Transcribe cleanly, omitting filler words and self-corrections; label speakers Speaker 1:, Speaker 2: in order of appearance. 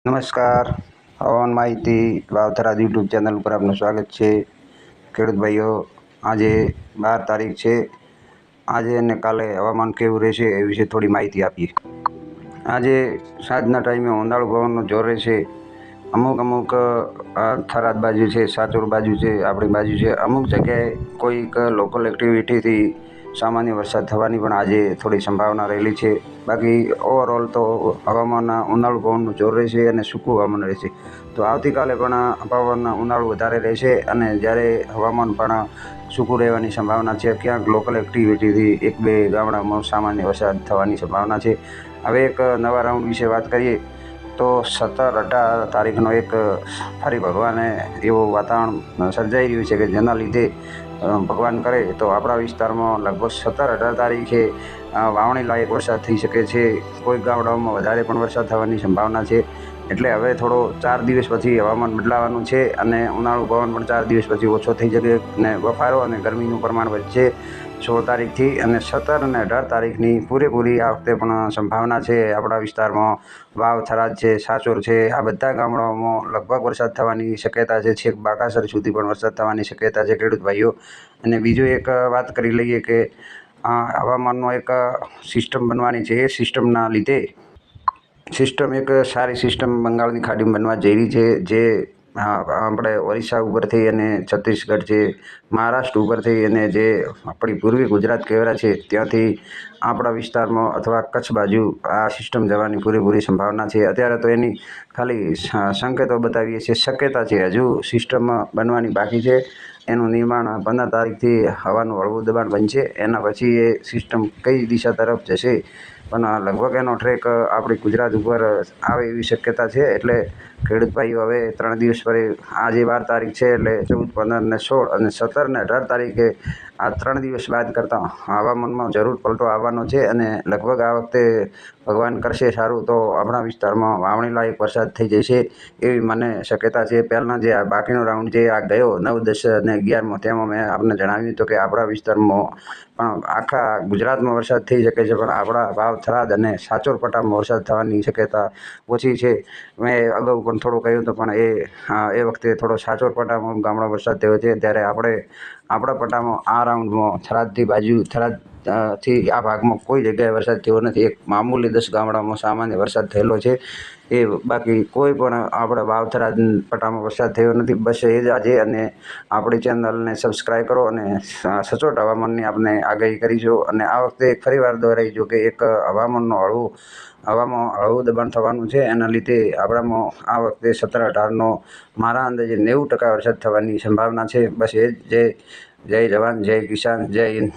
Speaker 1: નમસ્કાર. હવામાન માહિતી વાવથરા યુટ્યુબ ચેનલ ઉપર આપનું સ્વાગત છે. ખેડૂત ભાઈઓ, આજે 12 તારીખ છે. આજે અને કાલે હવામાન કેવું રહેશે એ વિશે થોડી માહિતી આપીએ. આજે સાંજના ટાઈમે ઉનાળુ પવનનો જોર રહેશે. અમુક થરાદ બાજુ છે, સાચોર બાજુ છે, આપણી બાજુ છે. અમુક જગ્યાએ કોઈક લોકલ એક્ટિવિટીથી સામાન્ય વરસાદ થવાની પણ આજે થોડી સંભાવના રહેલી છે. બાકી ઓવરઓલ તો હવામાન ઉનાળુ પવનનું જોર રહેશે અને સૂકું હવામાન રહેશે. તો આવતીકાલે પણ પવન ઉનાળુ વધારે રહેશે અને જ્યારે હવામાન પણ સૂકું રહેવાની સંભાવના છે. ક્યાંક લોકલ એક્ટિવિટીથી 1-2 ગામડામાં સામાન્ય વરસાદ થવાની સંભાવના છે. હવે એક નવા રાઉન્ડ વિશે વાત કરીએ તો 17-18 તારીખનો એક ફરી ભગવાને એવું વાતાવરણ સર્જાઈ રહ્યું છે કે જેના લીધે ભગવાન કરે તો આપણા વિસ્તારમાં લગભગ 17-18 તારીખે વાવણી લાયક વરસાદ થઈ શકે છે. કોઈક ગામડાઓમાં વધારે પણ વરસાદ થવાની સંભાવના છે. એટલે હવે થોડો 4 દિવસ પછી હવામાન બદલાવાનું છે અને ઉનાળુ પવન પણ 4 દિવસ પછી ઓછો થઈ શકે અને બફારો અને ગરમીનું પ્રમાણ વધશે 16 તારીખથી. અને 17 અને 18 તારીખની પૂરેપૂરી આ વખતે પણ સંભાવના છે. આપણા વિસ્તારમાં વાવ, થરાદ છે, સાચોર છે, આ બધા ગામડાઓમાં લગભગ વરસાદ થવાની શક્યતા છે. છેક બાકાસર સુધી પણ વરસાદ થવાની શક્યતા છે ખેડૂત ભાઈઓ. અને બીજું એક વાત કરી લઈએ કે હવામાનનો એક સિસ્ટમ બનવાની છે. એ સિસ્ટમના લીધે એક સારી સિસ્ટમ બંગાળની ખાડીમાં બનવા જઈ રહી છે. જે આપણે ઓરિસ્સા ઉપરથી અને છત્તીસગઢ છે, મહારાષ્ટ્ર ઉપરથી અને જે આપણી પૂર્વી ગુજરાત કહેવાય છે ત્યાંથી આપણા વિસ્તારમાં અથવા કચ્છ બાજુ આ સિસ્ટમ જવાની પૂરેપૂરી સંભાવના છે. અત્યારે તો એની ખાલી સંકેતો બતાવીએ છીએ, શક્યતા છે. હજુ સિસ્ટમ બનવાની બાકી છે. એનું નિર્માણ 15 તારીખથી હવાનું હળવું દબાણ બનશે. એના પછી એ સિસ્ટમ કઈ દિશા તરફ જશે પણ લગભગ એનો ટ્રેક આપણી ગુજરાત ઉપર આવે એવી શક્યતા છે. એટલે ખેડૂત ભાઈઓ હવે 3 દિવસ પર આજે 12 તારીખ છે એટલે 14, 15 અને 16 અને 17 અને 18 તારીખે આ 3 દિવસ બાદ કરતાં હવામાનમાં જરૂર પલટો આવવાનો છે. અને લગભગ આ વખતે ભગવાન કરશે સારું તો આપણા વિસ્તારમાં વાવણી લાયક વરસાદ થઈ જશે એવી મને શક્યતા છે. પહેલાં જે આ બાકીનો રાઉન્ડ જે આ ગયો 9, 10 અને 11માં તેમાં મેં આપને જણાવ્યું હતું કે આપણા વિસ્તારમાં પણ આખા ગુજરાતમાં વરસાદ થઈ શકે છે પણ આપણા વાવ, થરાદ અને સાચોર પટ્ટામાં વરસાદ થવાની શક્યતા ઓછી છે. મેં અગાઉ પણ થોડું કહ્યું હતું પણ એ વખતે થોડો સાચોર પટ્ટામાં ગામડા વરસાદ થયો છે. ત્યારે આપણા પટ્ટામાં આ રાઉન્ડમાં થરાદથી આ ભાગમાં કોઈ જગ્યાએ વરસાદ થયો નથી. એક મામૂલી 10 ગામડામાં સામાન્ય વરસાદ થયેલો છે. એ બાકી કોઈ પણ આપણા વાવ, થરાદ પટ્ટામાં વરસાદ થયો નથી. બસ એ જ આજે. અને આપણી ચેનલને સબસ્ક્રાઈબ કરો અને સચોટ હવામાનની આપણે આગાહી કરીશું. અને આ વખતે ફરીવાર દોહરાઈશું કે એક હવામાં હળવું દબાણ થવાનું છે. એના લીધે આપણામાં આ વખતે 17-18નો મારા અંદાજે 90% વરસાદ થવાની સંભાવના છે. બસ એ જ. જય જવાન, જય કિસાન, જય હિન્દ.